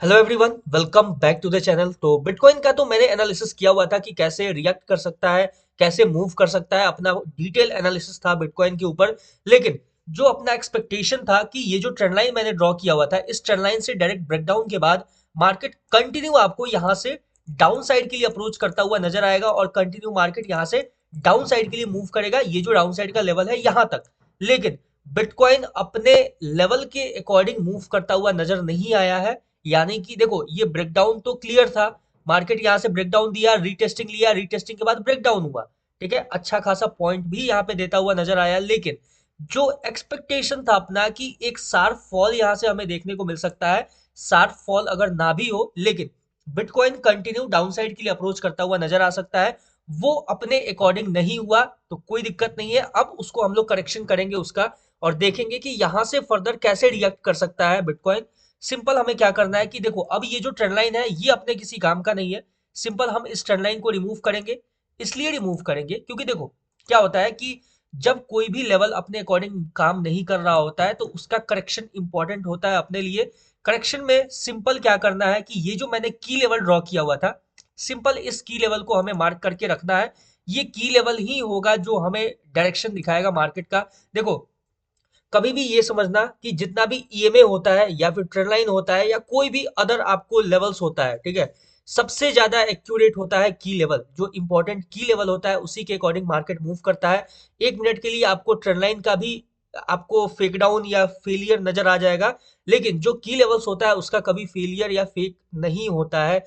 Hello everyone, welcome back to the channel. तो bitcoin का तो मैंने एनालिसिस किया हुआ था कि कैसे रिएक्ट कर सकता है, कैसे मूव कर सकता है। अपना डिटेल एनालिसिस था बिटकॉइन के ऊपर। लेकिन जो अपना एक्सपेक्टेशन था कि ये जो ट्रेंड लाइन मैंने ड्रॉ किया हुआ था, इस ट्रेंड लाइन से डायरेक्ट ब्रेकडाउन के बाद मार्केट कंटिन्यू आपको यहाँ से डाउन साइड के लिए अप्रोच करता हुआ नजर आएगा और कंटिन्यू मार्केट यहाँ से डाउन साइड के लिए मूव करेगा, ये जो डाउन साइड का लेवल है यहाँ तक। लेकिन बिटकॉइन अपने लेवल के अकॉर्डिंग मूव करता हुआ नजर नहीं आया है। यानी कि देखो, ये ब्रेकडाउन तो क्लियर था। मार्केट यहां से ब्रेकडाउन दिया, रीटेस्टिंग लिया, रीटेस्टिंग के बाद ब्रेकडाउन हुआ। ठीक है, अच्छा खासा पॉइंट भी यहाँ पे देता हुआ नजर आया। लेकिन जो एक्सपेक्टेशन था अपना कि एक शार्प फॉल यहां से हमें देखने को मिल सकता है, शार्प फॉल अगर ना भी हो लेकिन बिटकॉइन कंटिन्यू डाउनसाइड के लिए अप्रोच करता हुआ नजर आ सकता है, वो अपने अकॉर्डिंग नहीं हुआ तो कोई दिक्कत नहीं है। अब उसको हम लोग करेक्शन करेंगे उसका, और देखेंगे कि यहां से फर्दर कैसे रिएक्ट कर सकता है बिटकॉइन। सिंपल हमें क्या करना है कि देखो, अब ये जो ट्रेंड लाइन है ये अपने किसी काम का नहीं है। सिंपल हम इस ट्रेंड लाइन को रिमूव करेंगे। इसलिए रिमूव करेंगे क्योंकि देखो, क्या होता है कि जब कोई भी लेवल अपने अकॉर्डिंग काम नहीं कर रहा होता है तो उसका करेक्शन इंपॉर्टेंट होता है अपने लिए। करेक्शन में सिंपल क्या करना है कि ये जो मैंने की लेवल ड्रॉ किया हुआ था, सिंपल इस की लेवल को हमें मार्क करके रखना है। ये की लेवल ही होगा जो हमें डायरेक्शन दिखाएगा मार्केट का। देखो, कभी भी ये समझना कि जितना भी ईएमए होता है या फिर ट्रेंड लाइन होता है या कोई भी अदर आपको लेवल्स होता है, ठीक है, सबसे ज्यादा एक्यूरेट होता है की लेवल। जो इंपॉर्टेंट की लेवल होता है उसी के अकॉर्डिंग मार्केट मूव करता है। 1 मिनट के लिए आपको ट्रेंड लाइन का भी आपको फेक डाउन या फेलियर नजर आ जाएगा, लेकिन जो की लेवल्स होता है उसका कभी फेलियर या फेक नहीं होता है।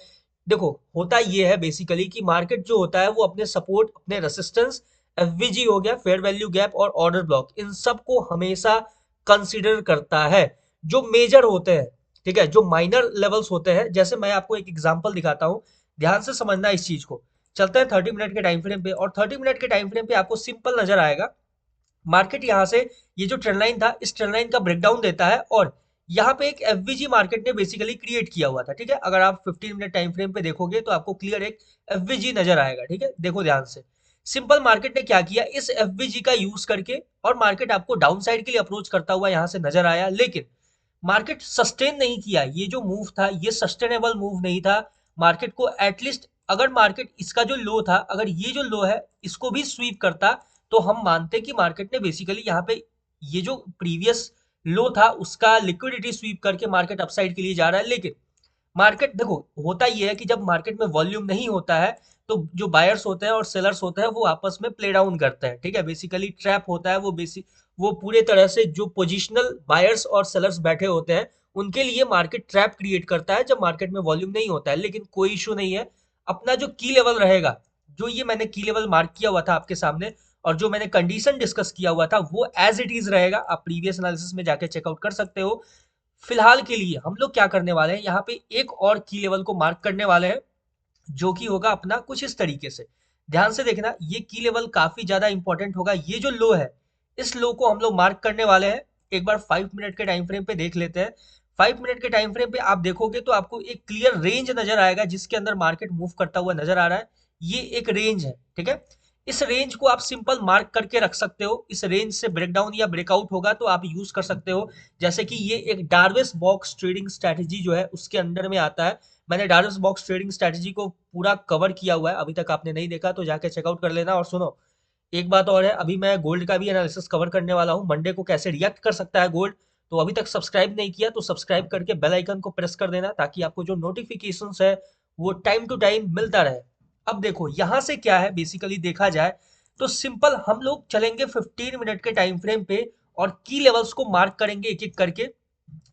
देखो, होता ये है बेसिकली कि मार्केट जो होता है वो अपने सपोर्ट, अपने रेसिस्टेंस, एफवीजी हो गया, फेयर वैल्यू गैप और ऑर्डर ब्लॉक, इन सब को हमेशा कंसीडर करता है। जो मेजर होते हैं, ठीक है, जो माइनर लेवल्स होते हैं, जैसे मैं आपको एक एग्जांपल दिखाता हूं, ध्यान से समझना इस चीज को। चलते हैं 30 मिनट के टाइम फ्रेम पे, और 30 मिनट के टाइम फ्रेम पे आपको सिंपल नजर आएगा। मार्केट यहाँ से ये जो ट्रेंड लाइन था, इस ट्रेंड लाइन का ब्रेकडाउन देता है और यहाँ पे एक एफवीजी मार्केट ने बेसिकली क्रिएट किया हुआ था। ठीक है, अगर आप 15 मिनट टाइम फ्रेम पे देखोगे तो आपको क्लियर एक एफवीजी नजर आएगा। ठीक है, देखो ध्यान से। सिंपल मार्केट ने क्या किया, इस एफवीजी का यूज करके और मार्केट आपको डाउन साइड के लिए अप्रोच करता हुआ यहाँ से नजर आया। लेकिन मार्केट सस्टेन नहीं किया। ये जो मूव था ये सस्टेनेबल मूव नहीं था। मार्केट को एटलीस्ट, अगर मार्केट इसका जो लो था, अगर ये जो लो है इसको भी स्वीप करता तो हम मानते कि मार्केट ने बेसिकली यहाँ पे ये जो प्रीवियस लो था उसका लिक्विडिटी स्वीप करके मार्केट अपसाइड के लिए जा रहा है। लेकिन मार्केट, देखो, होता ये है कि जब मार्केट में वॉल्यूम नहीं होता है तो जो बायर्स होते हैं और सेलर्स होते हैं वो आपस में प्ले डाउन करते हैं। ठीक है, बेसिकली ट्रैप होता है वो। वो पूरे तरह से जो पोजिशनल बायर्स और सेलर्स बैठे होते हैं उनके लिए मार्केट ट्रैप क्रिएट करता है जब मार्केट में वॉल्यूम नहीं होता है। लेकिन कोई इशू नहीं है, अपना जो की लेवल रहेगा, जो ये मैंने की लेवल मार्क किया हुआ था आपके सामने और जो मैंने कंडीशन डिस्कस किया हुआ था वो एज इट इज रहेगा। आप प्रीवियस एनालिसिस में जाके चेकआउट कर सकते हो। फिलहाल के लिए हम लोग क्या करने वाले हैं, यहाँ पे एक और की लेवल को मार्क करने वाले हैं जो कि होगा अपना कुछ इस तरीके से। ध्यान से देखना, ये की लेवल काफी ज्यादा इंपॉर्टेंट होगा। ये जो लो है, इस लो को हम लोग मार्क करने वाले हैं। एक बार 5 मिनट के टाइम फ्रेम पे देख लेते हैं। 5 मिनट के टाइम फ्रेम पे आप देखोगे तो आपको एक क्लियर रेंज नजर आएगा जिसके अंदर मार्केट मूव करता हुआ नजर आ रहा है। ये एक रेंज है, ठीक है। इस रेंज को आप सिंपल मार्क करके रख सकते हो। इस रेंज से ब्रेकडाउन या ब्रेकआउट होगा तो आप यूज कर सकते हो। जैसे कि ये एक डार्विस बॉक्स ट्रेडिंग स्ट्रेटेजी जो है उसके अंडर में आता है। मैंने डार्विस बॉक्स ट्रेडिंग स्ट्रेटेजी को पूरा कवर किया हुआ है, अभी तक आपने नहीं देखा तो जाके चेकआउट कर लेना। और सुनो, एक बात और है, अभी मैं गोल्ड का भी एनालिसिस कवर करने वाला हूँ, मंडे को कैसे रिएक्ट कर सकता है गोल्ड। तो अभी तक सब्सक्राइब नहीं किया तो सब्सक्राइब करके बेल आइकन को प्रेस कर देना ताकि आपको जो नोटिफिकेशंस है वो टाइम टू टाइम मिलता रहे। अब देखो यहाँ से क्या है, बेसिकली देखा जाए तो सिंपल हम लोग चलेंगे 15 मिनट के टाइम फ्रेम पे और की लेवल्स को मार्क करेंगे एक एक करके।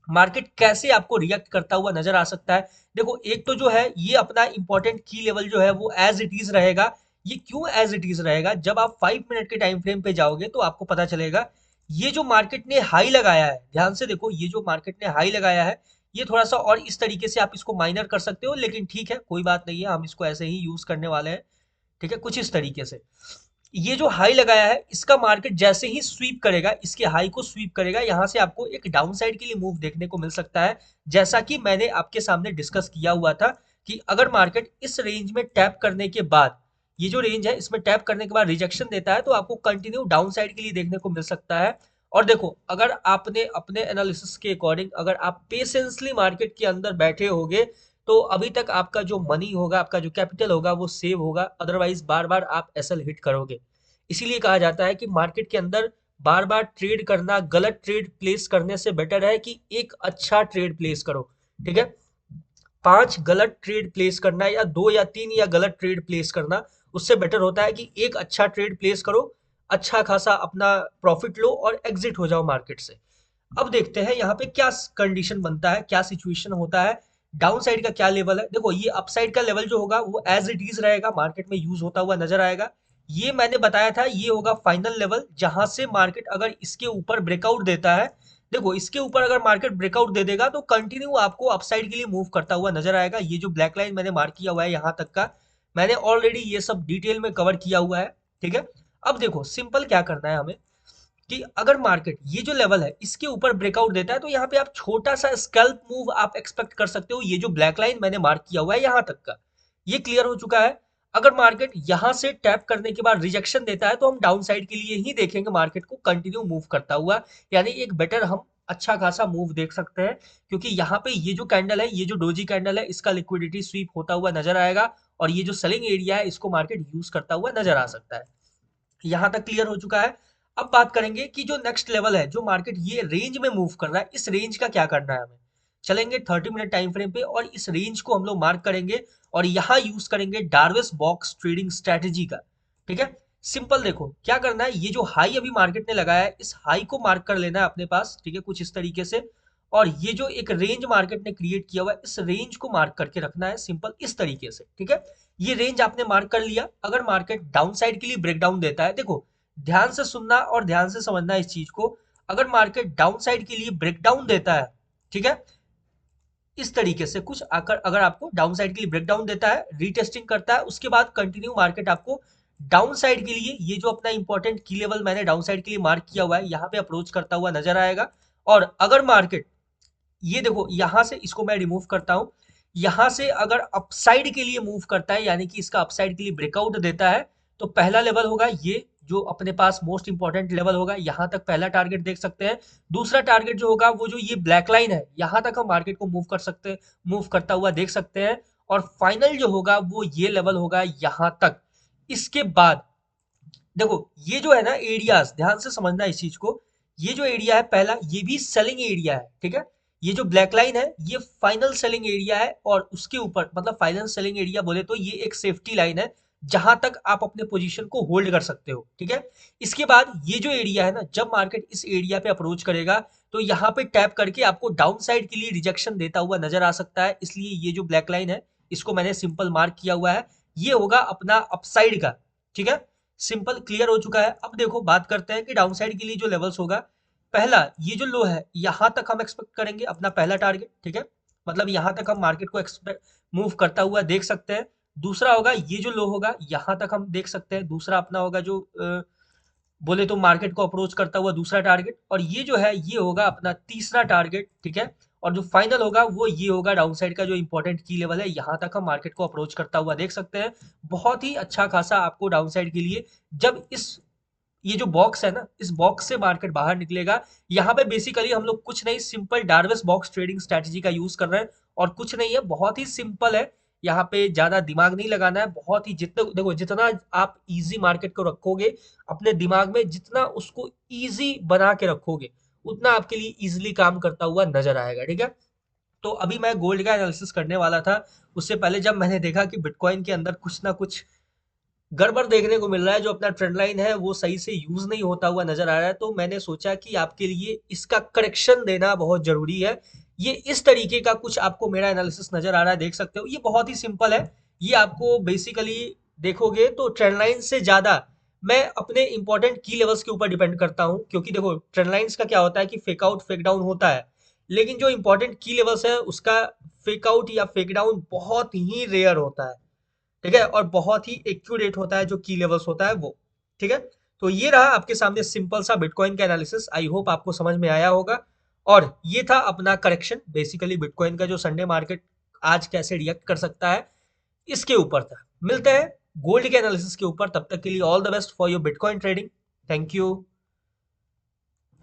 मार्केट कैसे आपको रिएक्ट करता हुआ नजर आ सकता है। देखो, एक तो जो है ये अपना इंपॉर्टेंट की लेवल जो है वो एज इट इज रहेगा। ये क्यों एज इट इज रहेगा, जब आप 5 मिनट के टाइम फ्रेम पे जाओगे तो आपको पता चलेगा। ये जो मार्केट ने हाई लगाया है, ध्यान से देखो, ये जो मार्केट ने हाई लगाया है ये थोड़ा सा और इस तरीके से आप इसको माइनर कर सकते हो, लेकिन ठीक है कोई बात नहीं है, हम इसको ऐसे ही यूज करने वाले हैं। ठीक है, कुछ इस तरीके से ये जो हाई लगाया है इसका मार्केट जैसे ही स्वीप करेगा, इसके हाई को स्वीप करेगा, यहां से आपको एक डाउन साइड के लिए मूव देखने को मिल सकता है। जैसा कि मैंने आपके सामने डिस्कस किया हुआ था कि अगर मार्केट इस रेंज में टैप करने के बाद, ये जो रेंज है इसमें टैप करने के बाद रिजेक्शन देता है तो आपको कंटिन्यू डाउन साइड के लिए देखने को मिल सकता है। और देखो, अगर आपने अपने एनालिसिस के अकॉर्डिंग अगर आप पेशेंसली मार्केट के अंदर बैठे होगे, तो अभी तक आपका जो मनी होगा, आपका जो कैपिटल होगा वो सेव होगा, अदरवाइज बार बार आप एसएल हिट करोगे। इसीलिए कहा जाता है कि मार्केट के अंदर बार बार ट्रेड करना, गलत ट्रेड प्लेस करने से बेटर है कि एक अच्छा ट्रेड प्लेस करो। ठीक है, 5 गलत ट्रेड प्लेस करना या 2 या 3 या गलत ट्रेड प्लेस करना, उससे बेटर होता है कि एक अच्छा ट्रेड प्लेस करो, अच्छा खासा अपना प्रॉफिट लो और एग्जिट हो जाओ मार्केट से। अब देखते हैं यहाँ पे क्या कंडीशन बनता है, क्या सिचुएशन होता है, डाउन साइड का क्या लेवल है। देखो, ये अपसाइड का लेवल जो होगा वो एज इट इज रहेगा, मार्केट में यूज होता हुआ नजर आएगा। ये मैंने बताया था, ये होगा फाइनल लेवल, जहां से मार्केट अगर इसके ऊपर ब्रेकआउट देता है, देखो इसके ऊपर अगर मार्केट ब्रेकआउट दे देगा तो कंटिन्यू आपको अपसाइड के लिए मूव करता हुआ नजर आएगा। ये जो ब्लैक लाइन मैंने मार्क किया हुआ है यहाँ तक का, मैंने ऑलरेडी ये सब डिटेल में कवर किया हुआ है। ठीक है, अब देखो सिंपल क्या करना है हमें, कि अगर मार्केट ये जो लेवल है इसके ऊपर ब्रेकआउट देता है तो यहाँ पे आप छोटा सा स्कैल्प मूव आप एक्सपेक्ट कर सकते हो। ये जो ब्लैक लाइन मैंने मार्क किया हुआ है यहाँ तक का, ये क्लियर हो चुका है। अगर मार्केट यहाँ से टैप करने के बाद रिजेक्शन देता है तो हम डाउन साइड के लिए ही देखेंगे मार्केट को कंटिन्यू मूव करता हुआ, यानी एक बेटर हम अच्छा खासा मूव देख सकते हैं। क्योंकि यहाँ पे ये जो कैंडल है, ये जो डोजी कैंडल है, इसका लिक्विडिटी स्वीप होता हुआ नजर आएगा और ये जो सेलिंग एरिया है इसको मार्केट यूज करता हुआ नजर आ सकता है। यहाँ तक क्लियर हो चुका है। अब बात करेंगे कि जो नेक्स्ट लेवल है, जो मार्केट ये रेंज में मूव कर रहा है, इस रेंज का क्या करना है हमें। चलेंगे 30 मिनट टाइम फ्रेम पे और इस रेंज को हम लोग मार्क करेंगे और यहाँ यूज करेंगे डार्विस बॉक्स ट्रेडिंग स्ट्रेटेजी का। ठीक है, सिंपल देखो क्या करना है, ये जो हाई अभी मार्केट ने लगाया है इस हाई को मार्क कर लेना है अपने पास। ठीक है, कुछ इस तरीके से, और ये जो एक रेंज मार्केट ने क्रिएट किया हुआ है इस रेंज को मार्क करके रखना है सिंपल इस तरीके से। ठीक है, ये रेंज आपने मार्क कर लिया। अगर मार्केट डाउन साइड के लिए ब्रेकडाउन देता है, देखो ध्यान से सुनना और ध्यान से समझना इस चीज को, अगर मार्केट डाउन साइड के लिए ब्रेकडाउन देता है, ठीक है, इस तरीके से कुछ आकर अगर आपको डाउन साइड के लिए ब्रेकडाउन देता है, रीटेस्टिंग करता है, उसके बाद कंटिन्यू मार्केट आपको डाउन साइड के लिए ये जो अपना इंपॉर्टेंट की लेवल मैंने डाउन साइड के लिए मार्क किया हुआ है यहाँ पे अप्रोच करता हुआ नजर आएगा। और अगर मार्केट ये देखो यहां से इसको मैं रिमूव करता हूं, यहां से अगर अपसाइड के लिए मूव करता है यानी कि इसका अपसाइड के लिए ब्रेकआउट देता है, तो पहला लेवल होगा ये जो अपने पास मोस्ट इंपॉर्टेंट लेवल होगा, यहां तक पहला टारगेट देख सकते हैं। दूसरा टारगेट जो होगा वो जो ये ब्लैक लाइन है, यहां तक हम मार्केट को मूव कर सकते हैं, मूव करता हुआ देख सकते हैं। और फाइनल जो होगा वो ये लेवल होगा यहां तक। इसके बाद देखो ये जो है ना एरियाज, ध्यान से समझना इस चीज को, ये जो एरिया है पहला, ये भी सेलिंग एरिया है। ठीक है, ये जो ब्लैक लाइन है ये फाइनल सेलिंग एरिया है और उसके ऊपर मतलब फाइनल सेलिंग एरिया बोले तो ये एक सेफ्टी लाइन है जहां तक आप अपने पोजीशन को होल्ड कर सकते हो। ठीक है, इसके बाद ये जो एरिया है ना, जब मार्केट इस एरिया पे अप्रोच करेगा तो यहाँ पे टैप करके आपको डाउन साइड के लिए रिजेक्शन देता हुआ नजर आ सकता है। इसलिए ये जो ब्लैक लाइन है इसको मैंने सिंपल मार्क किया हुआ है, ये होगा अपना अपसाइड का। ठीक है, सिंपल क्लियर हो चुका है। अब देखो बात करते हैं कि डाउन साइड के लिए जो लेवल्स होगा, पहला ये जो लो है यहां तक हम एक्सपेक्ट करेंगे अपना पहला टारगेट। ठीक है, मतलब यहां तक हम मार्केट को एक्सपेक्ट मूव करता हुआ देख सकते हैं। दूसरा होगा ये जो लो होगा यहां तक हम देख सकते हैं, दूसरा अपना होगा जो बोले तो मार्केट को अप्रोच करता हुआ दूसरा टारगेट। और ये जो है ये होगा अपना तीसरा टारगेट। ठीक है, और जो फाइनल होगा वो ये होगा डाउन साइड का जो इंपॉर्टेंट की लेवल है, यहाँ तक हम मार्केट को अप्रोच करता हुआ देख सकते हैं। बहुत ही अच्छा खासा आपको डाउन साइड के लिए, जब इस ये जो बॉक्स है ना, इस बॉक्स से मार्केट बाहर निकलेगा, यहाँ पे बेसिकली हम लोग कुछ नहीं, सिंपल डार्विस बॉक्स ट्रेडिंग स्ट्रेटजी का यूज कर रहे हैं और कुछ नहीं है, बहुत ही सिंपल है। यहाँ पे ज्यादा दिमाग नहीं लगाना है, बहुत ही जितना देखो जितना आप इजी मार्केट को रखोगे अपने दिमाग में, जितना उसको इजी बना के रखोगे उतना आपके लिए इजिली काम करता हुआ नजर आएगा। ठीक है, तो अभी मैं गोल्ड का एनालिसिस करने वाला था, उससे पहले जब मैंने देखा कि बिटकॉइन के अंदर कुछ ना कुछ गड़बड़ देखने को मिल रहा है, जो अपना ट्रेंड लाइन है वो सही से यूज नहीं होता हुआ नजर आ रहा है, तो मैंने सोचा कि आपके लिए इसका करेक्शन देना बहुत जरूरी है। ये इस तरीके का कुछ आपको मेरा एनालिसिस नजर आ रहा है, देख सकते हो, ये बहुत ही सिंपल है। ये आपको बेसिकली देखोगे तो ट्रेंड लाइन से ज्यादा मैं अपने इंपॉर्टेंट की लेवल्स के ऊपर डिपेंड करता हूँ। क्योंकि देखो ट्रेंड लाइन्स का क्या होता है कि फेक आउट फेक डाउन होता है, लेकिन जो इंपॉर्टेंट की लेवल्स है उसका फेक आउट या फेक डाउन बहुत ही रेयर होता है। ठीक है, और बहुत ही एक्यूरेट होता है जो की लेवल्स होता है वो। ठीक है, तो ये रहा आपके सामने सिंपल सा बिटकॉइन का एनालिसिस, आई होप आपको समझ में आया होगा। और ये था अपना करेक्शन, बेसिकली बिटकॉइन का जो संडे मार्केट आज कैसे रिएक्ट कर सकता है इसके ऊपर था। मिलते हैं गोल्ड के एनालिसिस के ऊपर, तब तक के लिए all the best for your bitcoin trading. Thank you.